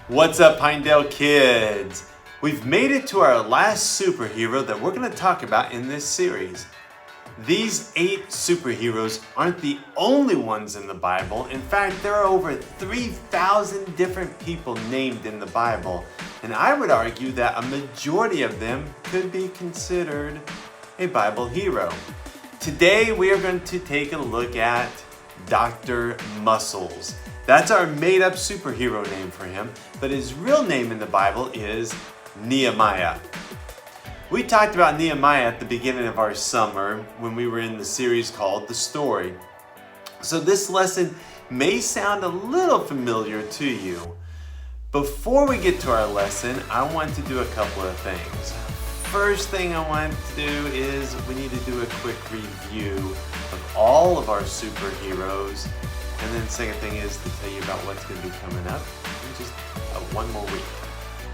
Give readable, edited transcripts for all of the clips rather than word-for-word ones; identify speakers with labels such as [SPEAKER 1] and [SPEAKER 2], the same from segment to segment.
[SPEAKER 1] What's up, Pinedale kids? We've made it to our last superhero that we're going to talk about in this series. These 8 superheroes aren't the only ones in the Bible. In fact, there are over 3,000 different people named in the Bible. And I would argue that a majority of them could be considered a Bible hero. Today, we are going to take a look at Dr. Muscles. That's our made-up superhero name for him, but his real name in the Bible is Nehemiah. We talked about Nehemiah at the beginning of our summer when we were in the series called The Story. So this lesson may sound a little familiar to you. Before we get to our lesson, I want to do a couple of things. First thing I want to do is we need to do a quick review of all of our superheroes. And then the second thing is to tell you about what's going to be coming up in just one more week.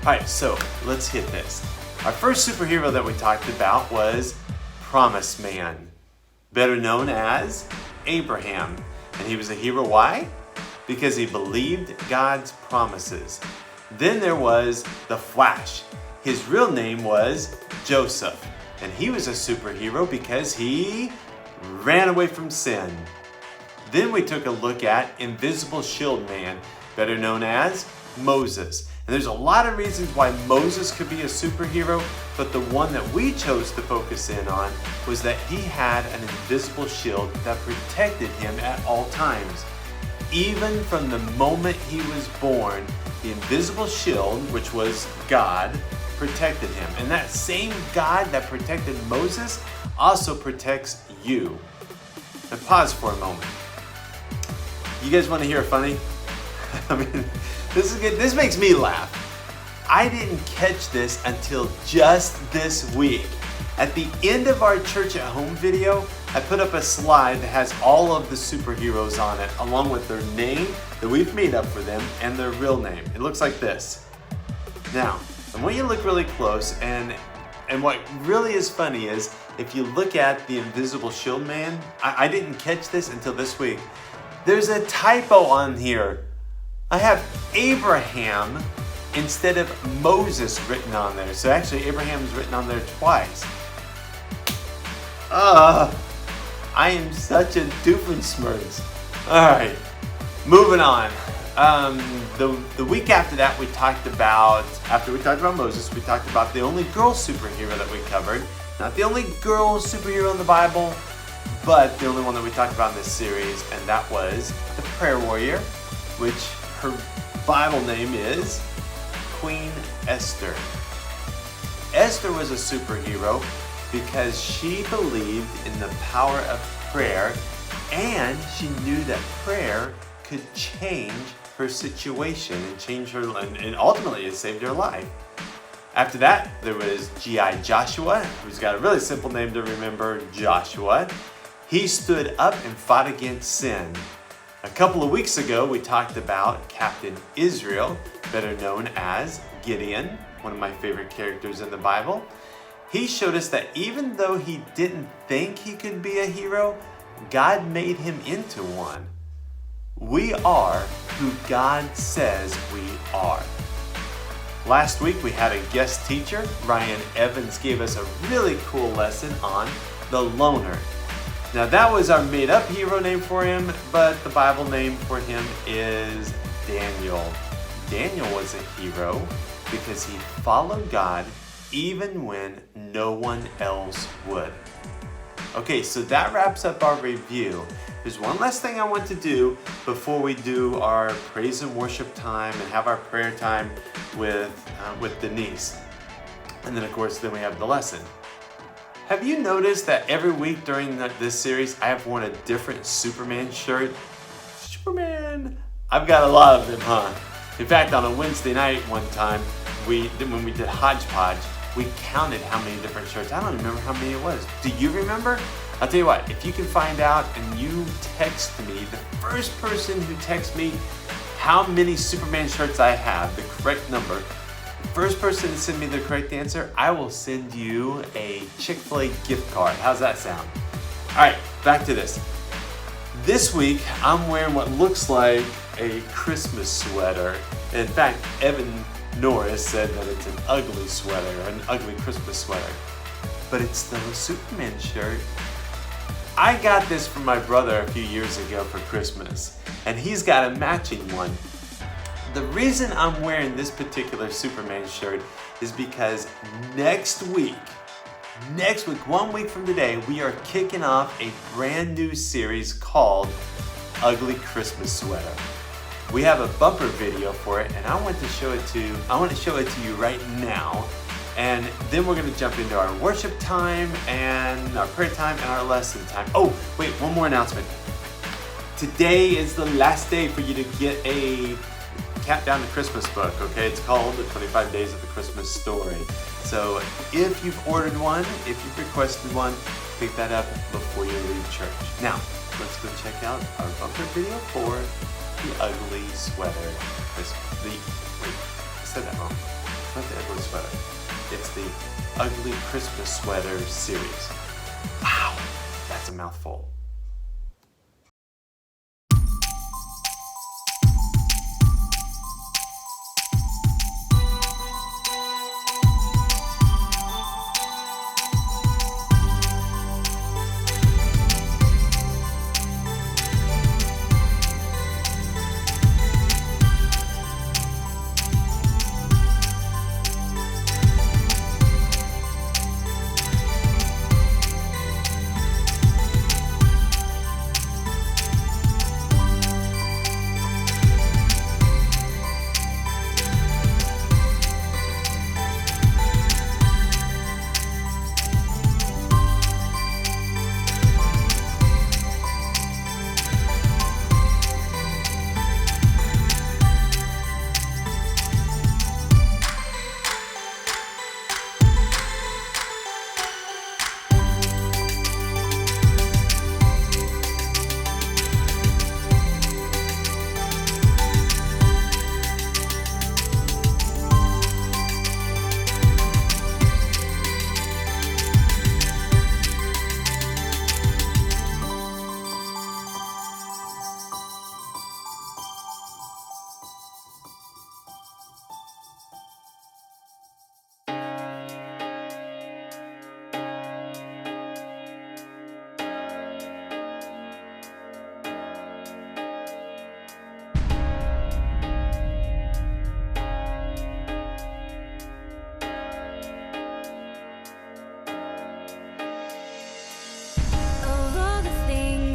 [SPEAKER 1] All right, so let's hit this. Our first superhero that we talked about was Promise Man, better known as Abraham. And he was a hero, why? Because he believed God's promises. Then there was the Flash. His real name was Joseph. And he was a superhero because he ran away from sin. Then we took a look at Invisible Shield Man, better known as Moses. And there's a lot of reasons why Moses could be a superhero, but the one that we chose to focus in on was that he had an invisible shield that protected him at all times. Even from the moment he was born, the invisible shield, which was God, protected him. And that same God that protected Moses also protects you. Now pause for a moment. You guys want to hear funny? I mean, this is good. This makes me laugh. I didn't catch this until just this week. At the end of our Church at Home video, I put up a slide that has all of the superheroes on it, along with their name that we've made up for them and their real name. It looks like this. Now, I want you to look really close, and what really is funny is if you look at the Invisible Shield Man, I didn't catch this until this week. There's a typo on here. I have Abraham instead of Moses written on there. So actually Abraham's written on there twice. I am such a doofenshmirtz. Alright, moving on. The week after that after we talked about Moses, we talked about the only girl superhero that we covered. Not the only girl superhero in the Bible, but the only one that we talked about in this series, and that was the prayer warrior, which her Bible name is Queen Esther. Esther was a superhero because she believed in the power of prayer, and she knew that prayer could change her situation and change her, and ultimately it saved her life. After that, there was G.I. Joshua, who's got a really simple name to remember, Joshua. He stood up and fought against sin. A couple of weeks ago, we talked about Captain Israel, better known as Gideon, one of my favorite characters in the Bible. He showed us that even though he didn't think he could be a hero, God made him into one. We are who God says we are. Last week, we had a guest teacher. Ryan Evans gave us a really cool lesson on the loner. Now that was our made-up hero name for him, but the Bible name for him is Daniel. Daniel was a hero because he followed God even when no one else would. Okay, so that wraps up our review. There's one last thing I want to do before we do our praise and worship time and have our prayer time with Denise. And then of course, then we have the lesson. Have you noticed that every week during this series, I have worn a different Superman shirt? Superman! I've got a lot of them, huh? In fact, on a Wednesday night one time, when we did Hodgepodge, we counted how many different shirts. I don't remember how many it was. Do you remember? I'll tell you what, if you can find out and you text me, the first person who texts me how many Superman shirts I have, the correct number, first person to send me the correct answer, I will send you a Chick-fil-A gift card. How's that sound? All right, back to this. This week, I'm wearing what looks like a Christmas sweater. In fact, Evan Norris said that it's an ugly sweater, an ugly Christmas sweater. But it's the Superman shirt. I got this from my brother a few years ago for Christmas, and he's got a matching one. The reason I'm wearing this particular Superman shirt is because next week, 1 week from today, we are kicking off a brand new series called Ugly Christmas Sweater. We have a bumper video for it, and I want to show it to you right now. And then we're going to jump into our worship time and our prayer time and our lesson time. Oh, wait, one more announcement. Today is the last day for you to get a Countdown to Christmas book, okay? It's called The 25 Days of the Christmas Story. So if you've ordered one, if you've requested one, pick that up before you leave church. Now, let's go check out our bumper video for the ugly sweater. I said that wrong. It's not the ugly sweater. It's the Ugly Christmas Sweater series. Wow, that's a mouthful.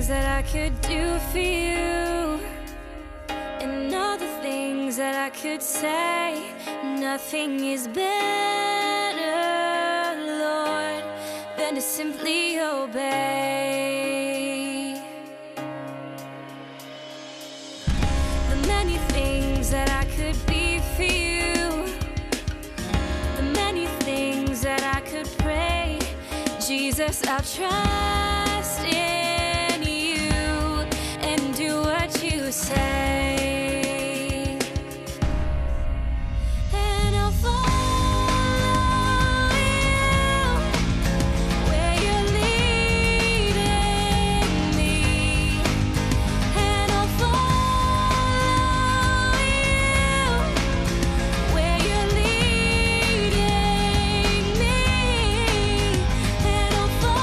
[SPEAKER 2] That I could do for you, and all the things that I could say, nothing is better, Lord, than to simply obey. The many things that I could be for you, the many things that I could pray, Jesus, I'll trust in you say, and I'll follow you where you're leading me, and I'll follow you where you're leading me, and I'll follow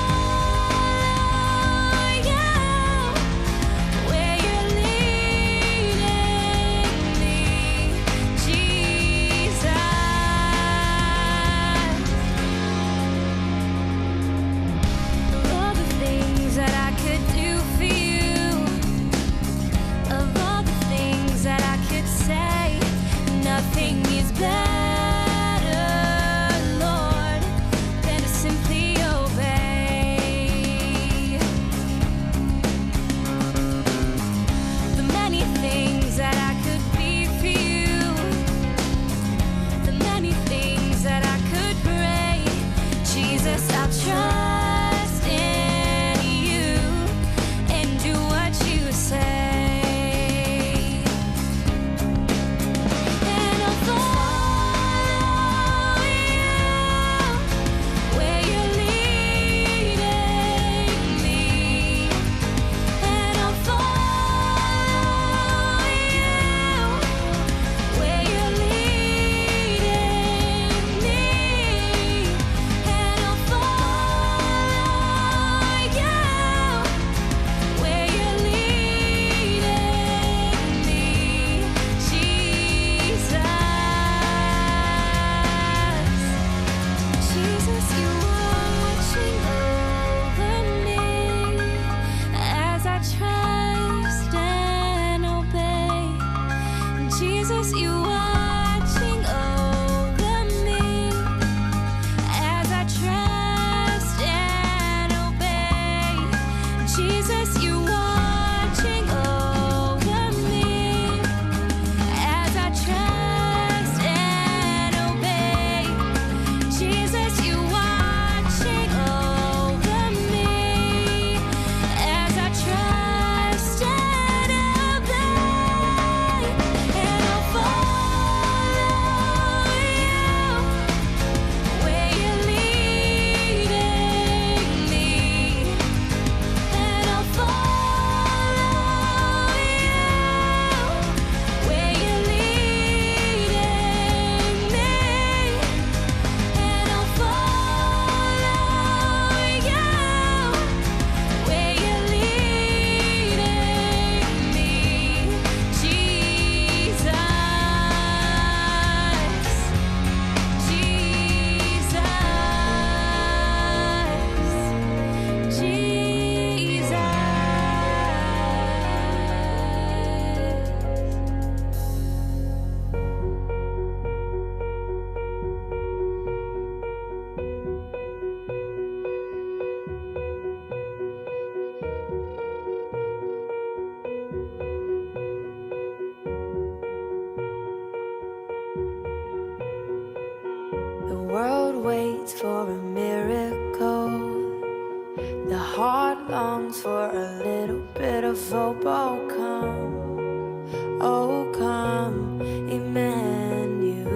[SPEAKER 2] of hope. Oh come, Emmanuel.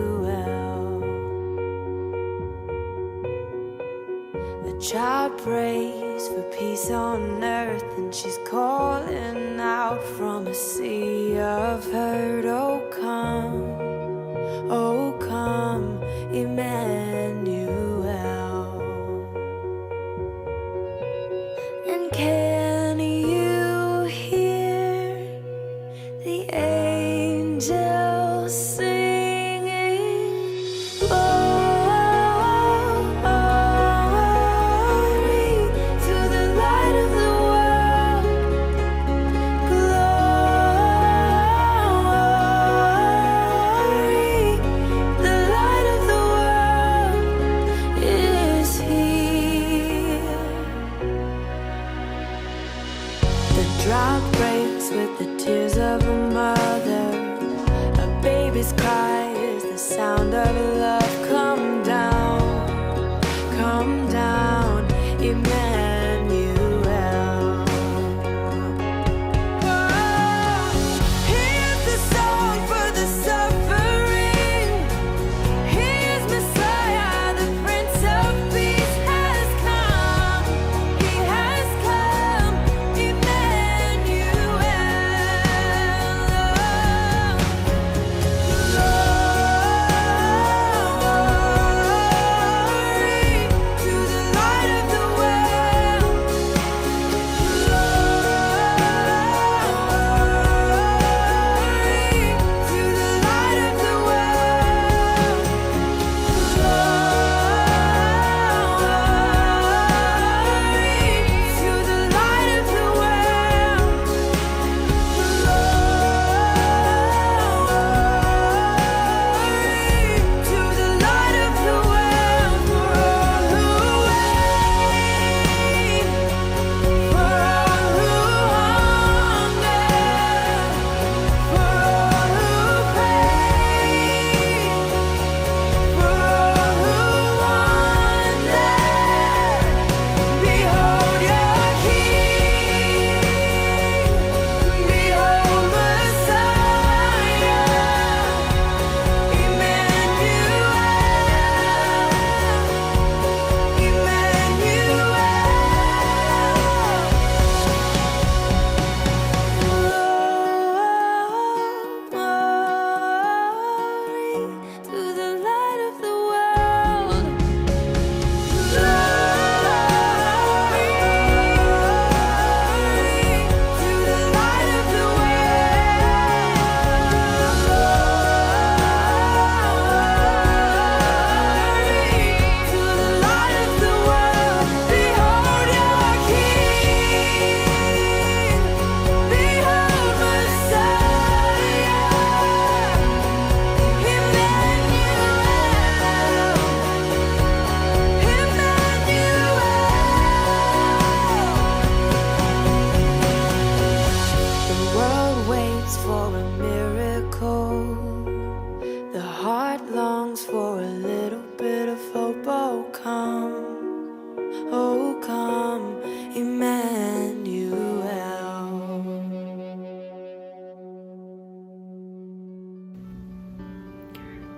[SPEAKER 2] A child prays for peace on earth, and she's calling out from a sea of hurt. Oh come, Emmanuel. And can you hear the angels singing? Glory to the light of the world. Glory, the light of the world is here. The drought breaks with the tears of a mother. A baby's cry is the sound of love. Come down, Emmanuel. He is the song for the suffering. He is Messiah, the Prince of Peace has come. He has come, Emmanuel.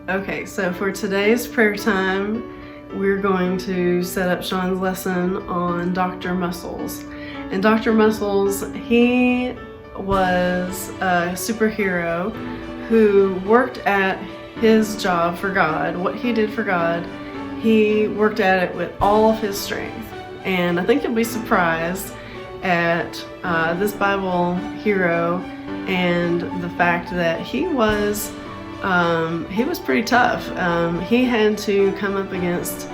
[SPEAKER 3] Okay, so for today's prayer time, we're going to set up Sean's lesson on Dr. Muscles. And Dr. Muscles, he was a superhero who worked at his job for God. What he did for God, he worked at it with all of his strength. And I think you'll be surprised at this Bible hero and the fact that he was pretty tough. He had to come up against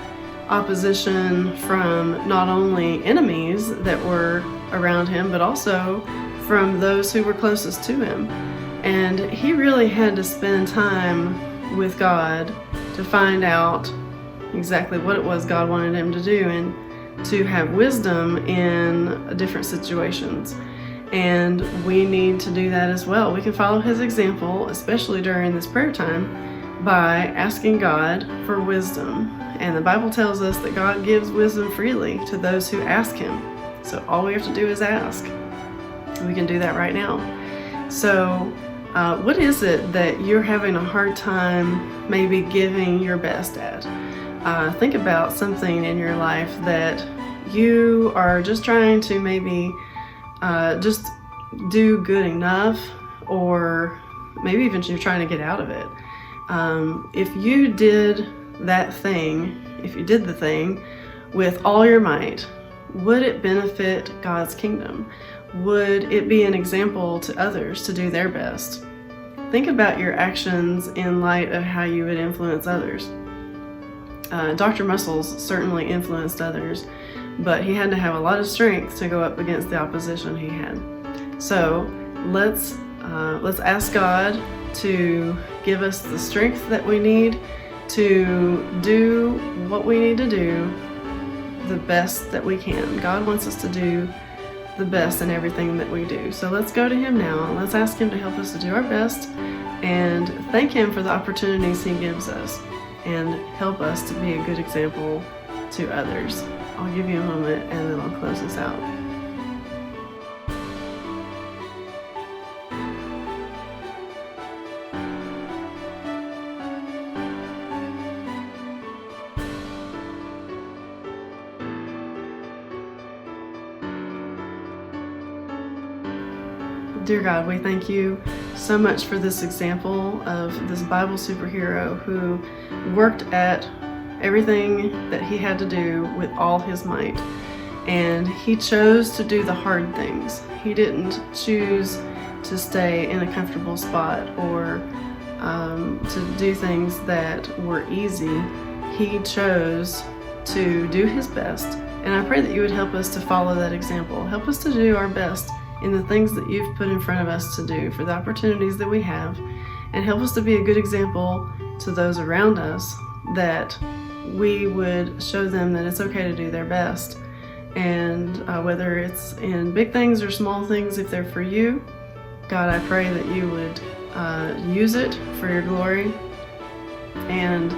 [SPEAKER 3] opposition from not only enemies that were around him, but also from those who were closest to him. And he really had to spend time with God to find out exactly what it was God wanted him to do and to have wisdom in different situations. And we need to do that as well. We can follow his example, especially during this prayer time, by asking God for wisdom. And the Bible tells us that God gives wisdom freely to those who ask him. So all we have to do is ask. We can do that right now. So what is it that you're having a hard time maybe giving your best at? Think about something in your life that you are just trying to maybe just do good enough, or maybe even you're trying to get out of it. If you did the thing with all your might, would it benefit God's kingdom? Would it be an example to others to do their best? Think about your actions in light of how you would influence others. Dr. Muscles certainly influenced others, but he had to have a lot of strength to go up against the opposition he had. So let's ask God to give us the strength that we need to do what we need to do the best that we can. God wants us to do the best in everything that we do. So let's go to Him now and let's ask Him to help us to do our best and thank Him for the opportunities He gives us and help us to be a good example to others. I'll give you a moment and then I'll close this out. Dear God, we thank you so much for this example of this Bible superhero who worked at everything that he had to do with all his might. And he chose to do the hard things. He didn't choose to stay in a comfortable spot or to do things that were easy. He chose to do his best. And I pray that you would help us to follow that example. Help us to do our best in the things that you've put in front of us to do, for the opportunities that we have, and help us to be a good example to those around us, that we would show them that it's okay to do their best. And whether it's in big things or small things, if they're for you, God, I pray that you would use it for your glory and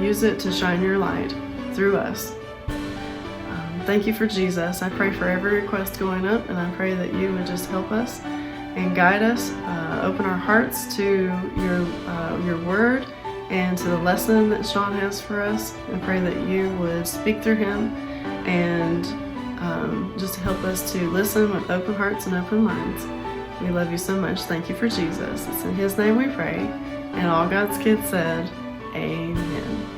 [SPEAKER 3] use it to shine your light through us. Thank you for Jesus. I pray for every request going up, and I pray that you would just help us and guide us, open our hearts to your word and to the lesson that Sean has for us. I pray that you would speak through him and just help us to listen with open hearts and open minds. We love you so much. Thank you for Jesus. It's in his name we pray. And all God's kids said, amen.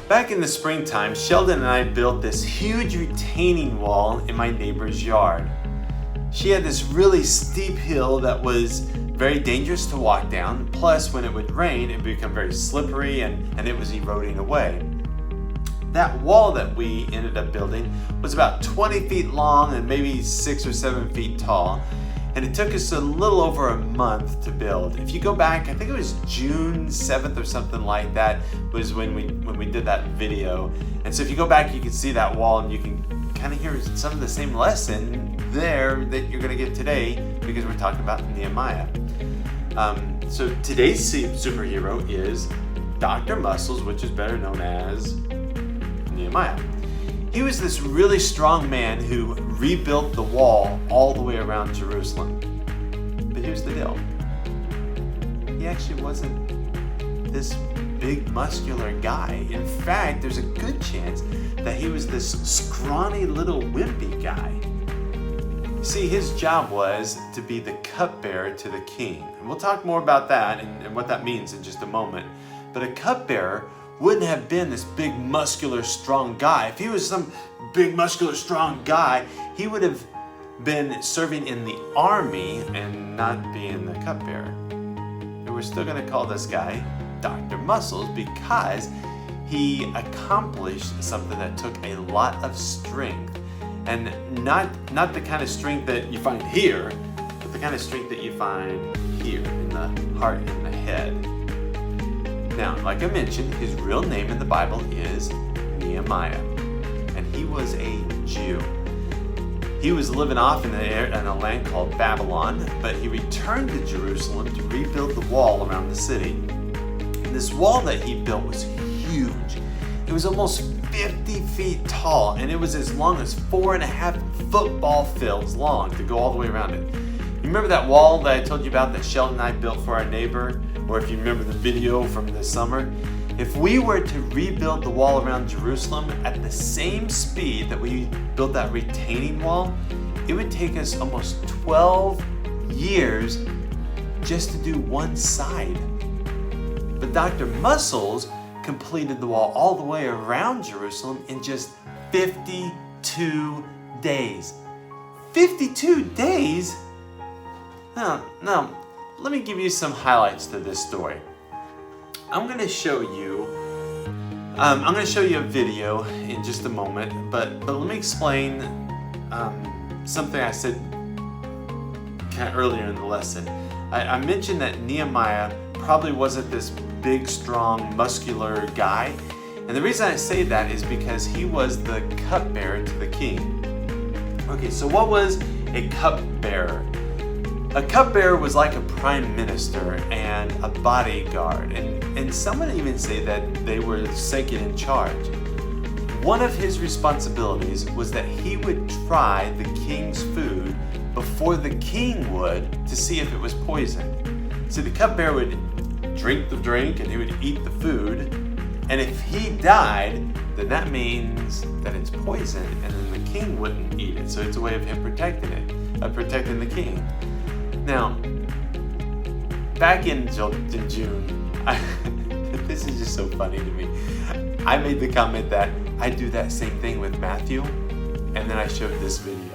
[SPEAKER 1] Back in the springtime, Sheldon and I built this huge retaining wall in my neighbor's yard. She had this really steep hill that was very dangerous to walk down, plus when it would rain it would become very slippery and it was eroding away. That wall that we ended up building was about 20 feet long and maybe 6 or 7 feet tall, and it took us a little over a month to build. If you go back, I think it was June 7th or something like that was when we did that video. And so if you go back, you can see that wall and you can kind of hear some of the same lesson there that you're going to get today, because we're talking about Nehemiah. So today's superhero is Dr. Muscles, which is better known as Nehemiah. He was this really strong man who rebuilt the wall all the way around Jerusalem. But here's the deal. He actually wasn't this big muscular guy. In fact, there's a good chance that he was this scrawny little wimpy guy. See, his job was to be the cupbearer to the king. And we'll talk more about that and what that means in just a moment. But a cupbearer wouldn't have been this big, muscular, strong guy. If he was some big, muscular, strong guy, he would have been serving in the army and not being the cupbearer. And we're still going to call this guy Dr. Muscles because he accomplished something that took a lot of strength. And not the kind of strength that you find here, but the kind of strength that you find here in the heart and the head. Now, like I mentioned, his real name in the Bible is Nehemiah, and he was a Jew. He was living off in a land called Babylon, but he returned to Jerusalem to rebuild the wall around the city. And this wall that he built was huge. It was almost 50 feet tall, and it was as long as 4.5 football fields long to go all the way around it. You remember that wall that I told you about that Sheldon and I built for our neighbor? Or if you remember the video from this summer? If we were to rebuild the wall around Jerusalem at the same speed that we built that retaining wall, it would take us almost 12 years just to do one side. But Dr. Muscles completed the wall all the way around Jerusalem in just 52 days. 52 days? Now, let me give you some highlights to this story. I'm going to show you a video in just a moment, but let me explain something I said kind of earlier in the lesson. I mentioned that Nehemiah probably wasn't this big, strong, muscular guy. And the reason I say that is because he was the cupbearer to the king. Okay, so what was a cupbearer? A cupbearer was like a prime minister and a bodyguard, and some would even say that they were second in charge. One of his responsibilities was that he would try the king's food before the king would to see if it was poisoned. See, the cupbearer would drink the drink and he would eat the food, and if he died, then that means that it's poisoned, and then the king wouldn't eat it. So it's a way of him protecting protecting the king. Now, back in June, this is just so funny to me. I made the comment that I do that same thing with Matthew, and then I showed this video.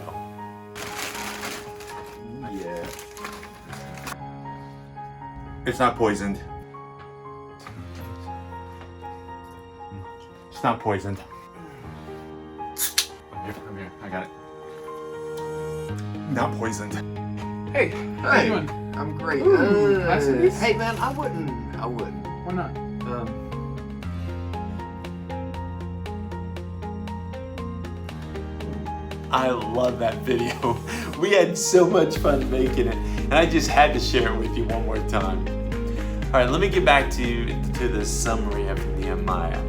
[SPEAKER 4] Yeah. It's not poisoned. It's not poisoned. Come here, I got it. Not poisoned.
[SPEAKER 5] Hey, how you doing?
[SPEAKER 6] I'm great.
[SPEAKER 5] Nice to meet you.
[SPEAKER 6] Hey man, I wouldn't.
[SPEAKER 5] Why not?
[SPEAKER 1] I love that video. We had so much fun making it, and I just had to share it with you one more time. All right, let me get back to the summary of Nehemiah.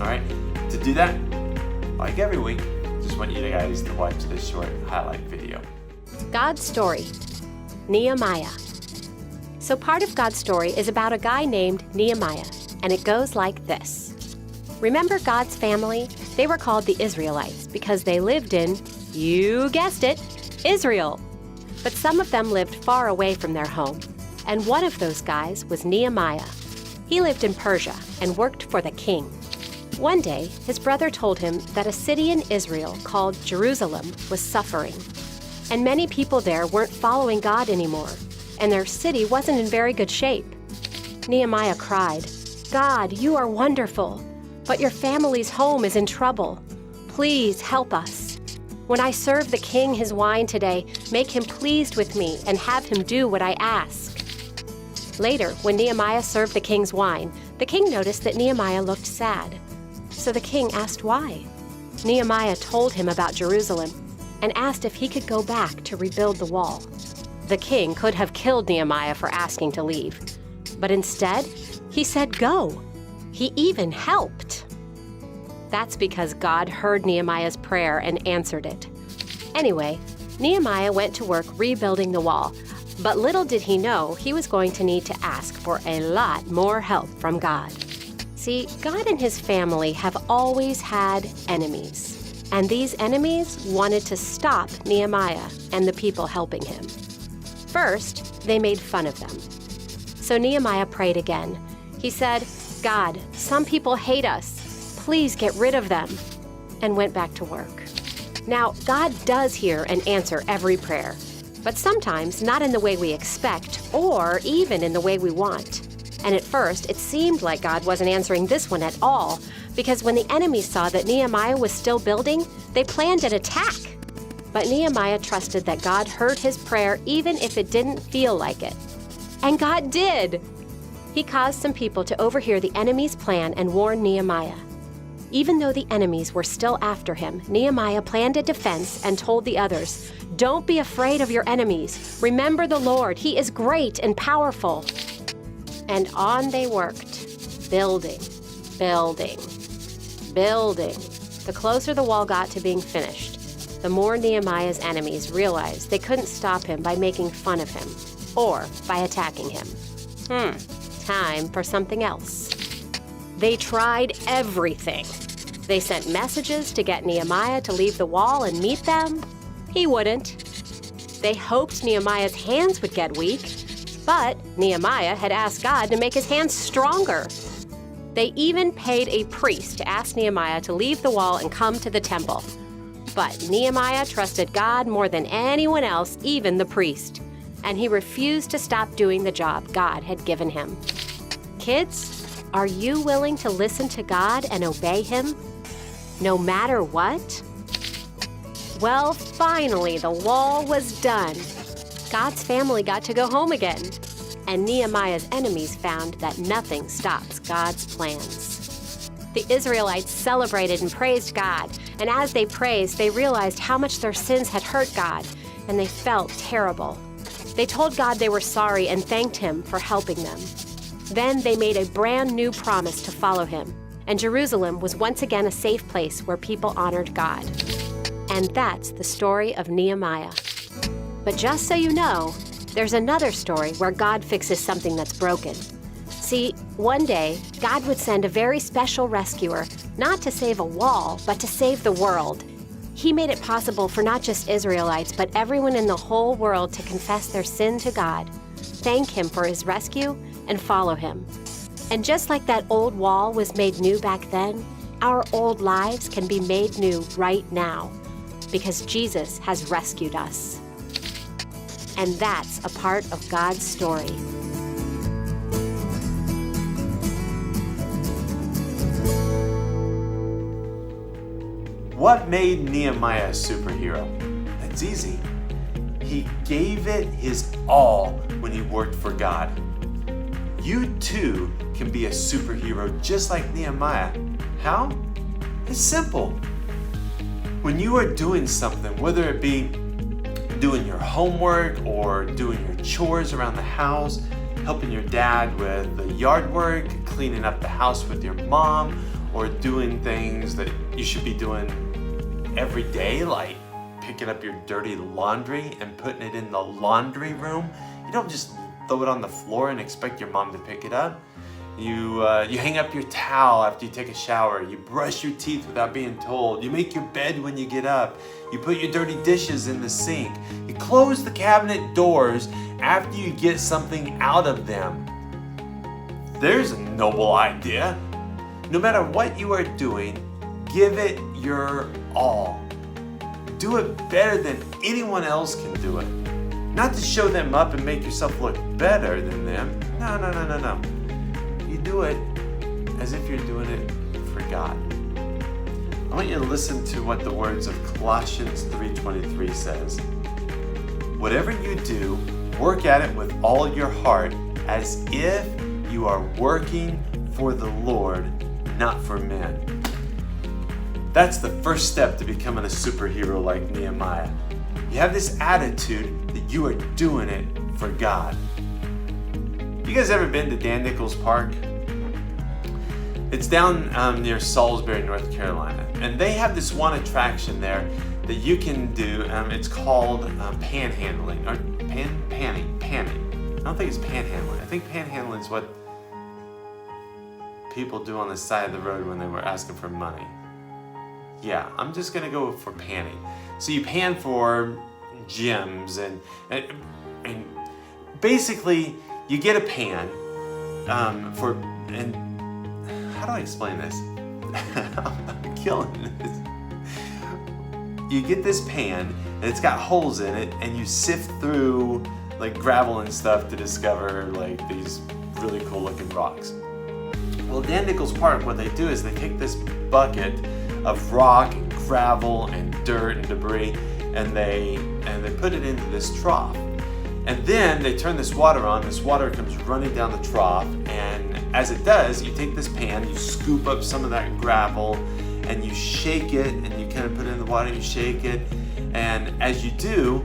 [SPEAKER 1] All right, to do that, like every week, just want you guys to watch this short highlight video.
[SPEAKER 7] God's story, Nehemiah. So part of God's story is about a guy named Nehemiah, and it goes like this. Remember God's family? They were called the Israelites because they lived in, you guessed it, Israel. But some of them lived far away from their home, and one of those guys was Nehemiah. He lived in Persia and worked for the king. One day, his brother told him that a city in Israel called Jerusalem was suffering, and many people there weren't following God anymore, and their city wasn't in very good shape. Nehemiah cried, "God, you are wonderful, but your family's home is in trouble. Please help us. When I serve the king his wine today, make him pleased with me and have him do what I ask." Later, when Nehemiah served the king's wine, the king noticed that Nehemiah looked sad. So the king asked why. Nehemiah told him about Jerusalem and asked if he could go back to rebuild the wall. The king could have killed Nehemiah for asking to leave, but instead, he said go. He even helped. That's because God heard Nehemiah's prayer and answered it. Anyway, Nehemiah went to work rebuilding the wall, but little did he know he was going to need to ask for a lot more help from God. See, God and his family have always had enemies, And these enemies wanted to stop Nehemiah and the people helping him. First, they made fun of them. So Nehemiah prayed again. He said, "God, some people hate us. Please get rid of them," and went back to work. Now, God does hear and answer every prayer, but sometimes not in the way we expect or even in the way we want. And at first, it seemed like God wasn't answering this one at all, because when the enemies saw that Nehemiah was still building, they planned an attack. But Nehemiah trusted that God heard his prayer even if it didn't feel like it. And God did! He caused some people to overhear the enemy's plan and warn Nehemiah. Even though the enemies were still after him, Nehemiah planned a defense and told the others, "Don't be afraid of your enemies. Remember the Lord. He is great and powerful." And on they worked, building, building, building. The closer the wall got to being finished, the more Nehemiah's enemies realized they couldn't stop him by making fun of him or by attacking him. Time for something else. They tried everything. They sent messages to get Nehemiah to leave the wall and meet them. He wouldn't. They hoped Nehemiah's hands would get weak, but Nehemiah had asked God to make his hands stronger. They even paid a priest to ask Nehemiah to leave the wall and come to the temple. But Nehemiah trusted God more than anyone else, even the priest, and he refused to stop doing the job God had given him. Kids, are you willing to listen to God and obey him, no matter what? Well, finally, the wall was done. God's family got to go home again, and Nehemiah's enemies found that nothing stops God's plans. The Israelites celebrated and praised God, and as they praised, they realized how much their sins had hurt God, and they felt terrible. They told God they were sorry and thanked him for helping them. Then they made a brand new promise to follow him, and Jerusalem was once again a safe place where people honored God. And that's the story of Nehemiah. But just so you know, there's another story where God fixes something that's broken. See, one day, God would send a very special rescuer, not to save a wall, but to save the world. He made it possible for not just Israelites, but everyone in the whole world to confess their sin to God, thank him for his rescue, and follow him. And just like that old wall was made new back then, our old lives can be made new right now, because Jesus has rescued us. And that's a part of God's story.
[SPEAKER 1] What made Nehemiah a superhero? It's easy. He gave it his all when he worked for God. You too can be a superhero just like Nehemiah. How? It's simple. When you are doing something, whether it be doing your homework or doing your chores around the house, helping your dad with the yard work, cleaning up the house with your mom, or doing things that you should be doing every day, like picking up your dirty laundry and putting it in the laundry room. You don't just throw it on the floor and expect your mom to pick it up. You hang up your towel after you take a shower. You brush your teeth without being told. You make your bed when you get up. You put your dirty dishes in the sink. You close the cabinet doors after you get something out of them. There's a noble idea. No matter what you are doing, give it your all. Do it better than anyone else can do it. Not to show them up and make yourself look better than them. No. You do it as if you're doing it for God. I want you to listen to what the words of Colossians 3:23 says. Whatever you do, work at it with all your heart, as if you are working for the Lord, not for men. That's the first step to becoming a superhero like Nehemiah. You have this attitude that you are doing it for God. You guys ever been to Dan Nichols Park? It's down near Salisbury, North Carolina. And they have this one attraction there that you can do. It's called panhandling, or panning. I don't think it's panhandling. I think panhandling is what people do on the side of the road when they were asking for money. Yeah, I'm just gonna go for panning. So you pan for gems and basically you get a pan and how do I explain this? I'm killing this. You get this pan and it's got holes in it and you sift through like gravel and stuff to discover like these really cool looking rocks. Well, Dan Nichols Park, what they do is they take this bucket of rock and gravel and dirt and debris and they put it into this trough. And then they turn this water on. This water comes running down the trough, and as it does, you take this pan, you scoop up some of that gravel and you shake it, and you kind of put it in the water, you shake it, and as you do,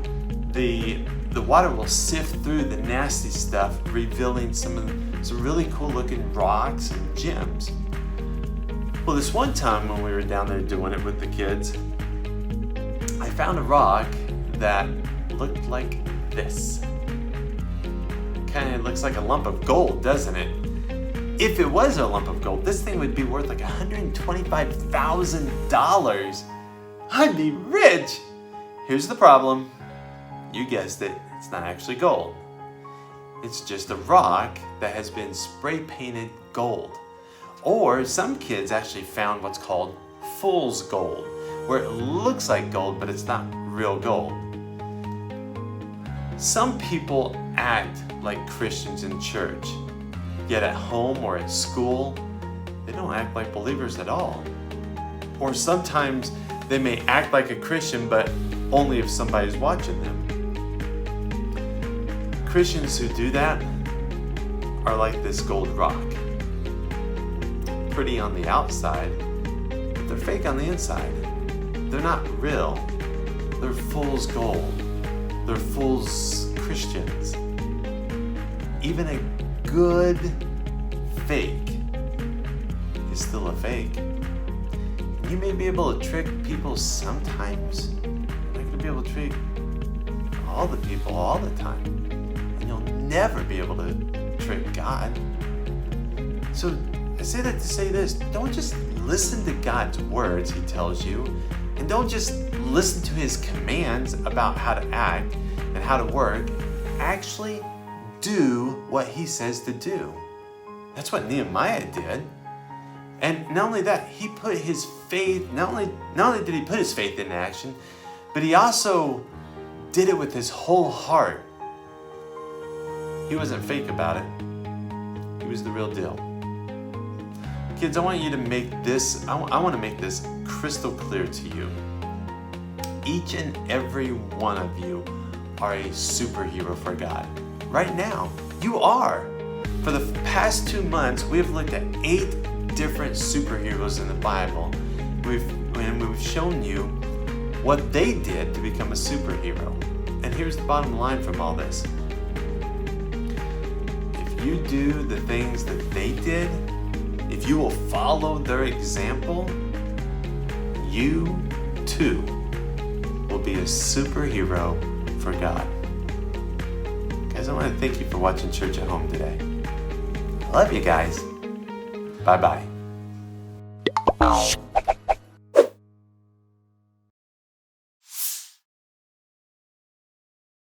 [SPEAKER 1] the water will sift through the nasty stuff, revealing some really cool looking rocks and gems. Well, this one time when we were down there doing it with the kids, I found a rock that looked like this. Kind of looks like a lump of gold, doesn't it? If it was a lump of gold, this thing would be worth like $125,000. I'd be rich. Here's the problem. You guessed it, it's not actually gold. It's just a rock that has been spray painted gold. Or some kids actually found what's called fool's gold, where it looks like gold, but it's not real gold. Some people act like Christians in church, yet at home or at school, they don't act like believers at all. Or sometimes they may act like a Christian, but only if somebody's watching them. Christians who do that are like this gold rock. Pretty on the outside, but they're fake on the inside. They're not real. They're fool's gold. They're fool's Christians. Even a good fake is still a fake. You may be able to trick people sometimes. You're not going to be able to trick all the people all the time. And you'll never be able to trick God. So I say that to say this, don't just listen to God's words He tells you, and don't just listen to His commands about how to act and how to work. Actually do what He says to do. That's what Nehemiah did. And not only that, he put his faith, not only did he put his faith into action, but he also did it with his whole heart. He wasn't fake about it. He was the real deal. Kids, I want you to make this, I want to make this crystal clear to you. Each and every one of you are a superhero for God. Right now, you are. For the past 2 months, we have looked at 8 different superheroes in the Bible. We've shown you what they did to become a superhero. And here's the bottom line from all this. If you do the things that they did, if you will follow their example, you too will be a superhero for God. Guys, I want to thank you for watching Church at Home today. I love you guys. Bye-bye.